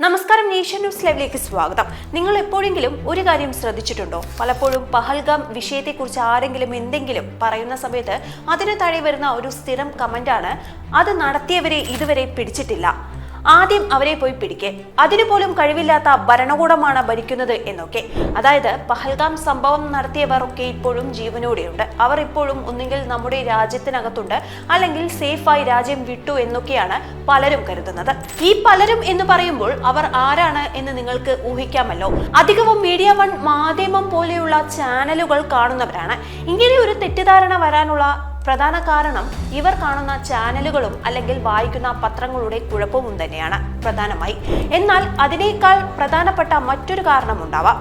നമസ്കാരം, nation news ലൈവിലേക്ക് സ്വാഗതം. നിങ്ങൾ എപ്പോഴെങ്കിലും ഒരു കാര്യം ശ്രദ്ധിച്ചിട്ടുണ്ടോ? പലപ്പോഴും പഹൽഗാം വിഷയത്തെക്കുറിച്ച് ആരെങ്കിലും എന്തെങ്കിലും പറയുന്ന സമയത്ത് അതിന് താഴെ വരുന്ന ഒരു സ്ഥിരം കമന്റാണ്, അത് നടത്തിയവരെ ഇതുവരെ പിടിച്ചിട്ടില്ല, ആദ്യം അവരെ പോയി പിടിക്കേ, അതിനുപോലും കഴിവില്ലാത്ത ഭരണകൂടമാണ് ഭരിക്കുന്നത് എന്നൊക്കെ. അതായത് പഹൽഗാം സംഭവം നടത്തിയവർ ഒക്കെ ഇപ്പോഴും ജീവനോടെയുണ്ട്. അവർ ഇപ്പോഴും ഒന്നുകിൽ നമ്മുടെ രാജ്യത്തിനകത്തുണ്ട്, അല്ലെങ്കിൽ സേഫായി രാജ്യം വിട്ടു എന്നൊക്കെയാണ് പലരും കരുതുന്നത്. ഈ പലരും എന്ന് പറയുമ്പോൾ അവർ ആരാണ് എന്ന് നിങ്ങൾക്ക് ഊഹിക്കാമല്ലോ. അധികവും മീഡിയ വൺ, മാധ്യമം പോലെയുള്ള ചാനലുകൾ കാണുന്നവരാണ്. ഇങ്ങനെ ഒരു തെറ്റിദ്ധാരണ വരാനുള്ള പ്രധാന കാരണം ഇവർ കാണുന്ന ചാനലുകളും അല്ലെങ്കിൽ വായിക്കുന്ന പത്രങ്ങളുടെ കുഴപ്പവും തന്നെയാണ് പ്രധാനമായി. എന്നാൽ അതിനേക്കാൾ പ്രധാനപ്പെട്ട മറ്റൊരു കാരണമുണ്ടാവാം.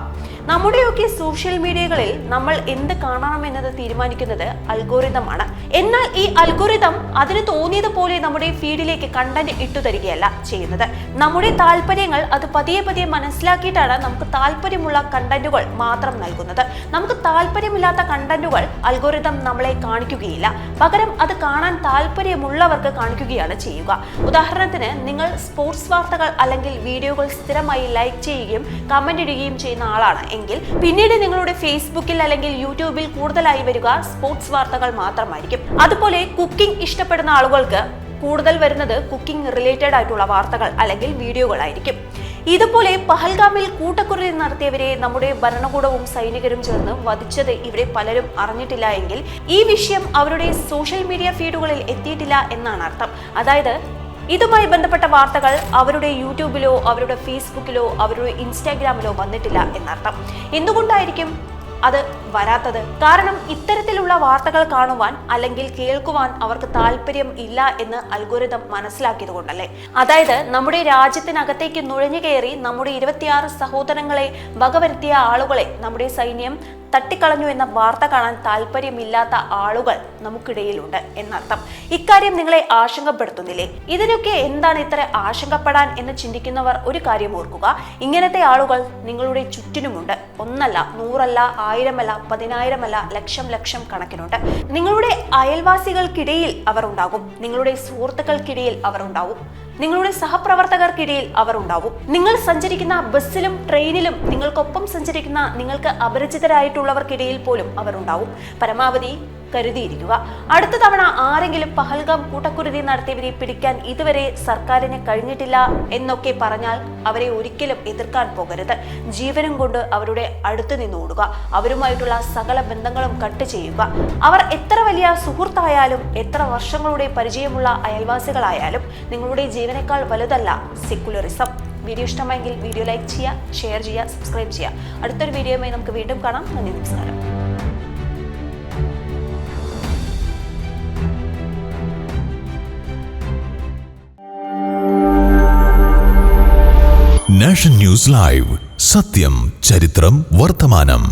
നമ്മുടെയൊക്കെ സോഷ്യൽ മീഡിയകളിൽ നമ്മൾ എന്ത് കാണണമെന്നത് തീരുമാനിക്കുന്നത് അൽഗോരിതമാണ്. എന്നാൽ ഈ അൽഗോരിതം അതിന് തോന്നിയതുപോലെ നമ്മുടെ ഫീഡിലേക്ക് കണ്ടന്റ് ഇട്ടു തരികയല്ല ചെയ്യുന്നത്. നമ്മുടെ താല്പര്യങ്ങൾ അത് പതിയെ പതിയെ മനസ്സിലാക്കിയിട്ടാണ് നമുക്ക് താല്പര്യമുള്ള കണ്ടന്റുകൾ മാത്രം നൽകുന്നത്. നമുക്ക് താല്പര്യമില്ലാത്ത കണ്ടന്റുകൾ അൽഗോരിതം നമ്മളെ കാണിക്കുകയില്ല. പകരം അത് കാണാൻ താല്പര്യമുള്ളവർക്ക് കാണിക്കുകയാണ് ചെയ്യുക. ഉദാഹരണത്തിന്, നിങ്ങൾ സ്പോർട്സ് വാർത്തകൾ അല്ലെങ്കിൽ വീഡിയോകൾ സ്ഥിരമായി ലൈക്ക് ചെയ്യുകയും കമന്റ് ഇടുകയും ചെയ്യുന്ന ആളാണ് എങ്കിൽ പിന്നീട് നിങ്ങളുടെ ഫേസ്ബുക്കിൽ അല്ലെങ്കിൽ യൂട്യൂബിൽ കൂടുതലായി വരിക സ്പോർട്സ് വാർത്തകൾ മാത്രമായിരിക്കും. അതുപോലെ കുക്കിംഗ് ഇഷ്ടപ്പെടുന്ന ആളുകൾക്ക് കൂടുതൽ വരുന്നത് കുക്കിംഗ് റിലേറ്റഡ് ആയിട്ടുള്ള വാർത്തകൾ അല്ലെങ്കിൽ വീഡിയോകളായിരിക്കും. ഇതുപോലെ പഹൽഗാമിൽ കൂട്ടക്കുരുതി നടത്തിയവരെ നമ്മുടെ ഭരണകൂടവും സൈനികരും ചേർന്ന് വധിച്ചത് ഇവിടെ പലരും അറിഞ്ഞിട്ടില്ല എങ്കിൽ ഈ വിഷയം അവരുടെ സോഷ്യൽ മീഡിയ ഫീഡുകളിൽ എത്തിയിട്ടില്ല എന്നാണ് അർത്ഥം. അതായത് ഇതുമായി ബന്ധപ്പെട്ട വാർത്തകൾ അവരുടെ യൂട്യൂബിലോ അവരുടെ ഫേസ്ബുക്കിലോ അവരുടെ ഇൻസ്റ്റാഗ്രാമിലോ വന്നിട്ടില്ല എന്നർത്ഥം. എന്തുകൊണ്ടായിരിക്കും അത് വരാത്തത്? കാരണം ഇത്തരത്തിലുള്ള വാർത്തകൾ കാണുവാൻ അല്ലെങ്കിൽ കേൾക്കുവാൻ അവർക്ക് താല്പര്യം ഇല്ല എന്ന് അൽഗോരിതം മനസ്സിലാക്കിയത് കൊണ്ടല്ലേ. അതായത് നമ്മുടെ രാജ്യത്തിനകത്തേക്ക് നുഴഞ്ഞു കയറി നമ്മുടെ 26 സഹോദരങ്ങളെ വകവരുത്തിയ ആളുകളെ നമ്മുടെ സൈന്യം തട്ടിക്കളഞ്ഞു എന്ന വാർത്ത കാണാൻ താല്പര്യമില്ലാത്ത ആളുകൾ നമുക്കിടയിലുണ്ട് എന്നർത്ഥം. ഇക്കാര്യം നിങ്ങളെ ആശങ്കപ്പെടുത്തുന്നില്ലേ? ഇതിനൊക്കെ എന്താണ് ഇത്ര ആശങ്കപ്പെടാൻ എന്ന് ചിന്തിക്കുന്നവർ ഒരു കാര്യം ഓർക്കുക, ഇങ്ങനത്തെ നിങ്ങളുടെ ചുറ്റിനുമുണ്ട്. ഒന്നല്ല, 100 അല്ല, 1000 അല്ല, 10,000 അല്ല, ലക്ഷം കണക്കിനുണ്ട്. നിങ്ങളുടെ അയൽവാസികൾക്കിടയിൽ അവർ ഉണ്ടാകും, നിങ്ങളുടെ സുഹൃത്തുക്കൾക്കിടയിൽ അവർ ഉണ്ടാവും, നിങ്ങളുടെ സഹപ്രവർത്തകർക്കിടയിൽ അവർ ഉണ്ടാവും. നിങ്ങൾ സഞ്ചരിക്കുന്ന ബസ്സിലും ട്രെയിനിലും നിങ്ങൾക്കൊപ്പം സഞ്ചരിക്കുന്ന നിങ്ങൾക്ക് അപരിചിതരായിട്ടുള്ളവർക്കിടയിൽ പോലും അവർ ഉണ്ടാവും. പരമാവധി കരുതിയിരിക്കുക. അടുത്ത തവണ ആരെങ്കിലും പഹൽഗാം കൂട്ടക്കുരുതി നടത്തിയവരെ പിടിക്കാൻ ഇതുവരെ സർക്കാരിന് കഴിഞ്ഞിട്ടില്ല എന്നൊക്കെ പറഞ്ഞാൽ അവരെ ഒരിക്കലും എതിർക്കാൻ പോകരുത്. ജീവനും കൊണ്ട് അവരുടെ അടുത്ത് നിന്നോടുക. അവരുമായിട്ടുള്ള സകല ബന്ധങ്ങളും കട്ട് ചെയ്യുക. അവർ എത്ര വലിയ സുഹൃത്തായാലും എത്ര വർഷങ്ങളുടെ പരിചയമുള്ള അയൽവാസികളായാലും നിങ്ങളുടെ ജീവനേക്കാൾ വലുതല്ല സെക്യുലറിസം. വീഡിയോ ഇഷ്ടമായെങ്കിൽ വീഡിയോ ലൈക്ക് ചെയ്യുക, ഷെയർ ചെയ്യുക, സബ്സ്ക്രൈബ് ചെയ്യുക. അടുത്തൊരു വീഡിയോയുമായി നമുക്ക് വീണ്ടും കാണാം. നന്ദി, നമസ്കാരം. നാഷൻ ന്യൂസ് ലൈവ്, സത്യം, ചരിത്രം, വർത്തമാനം.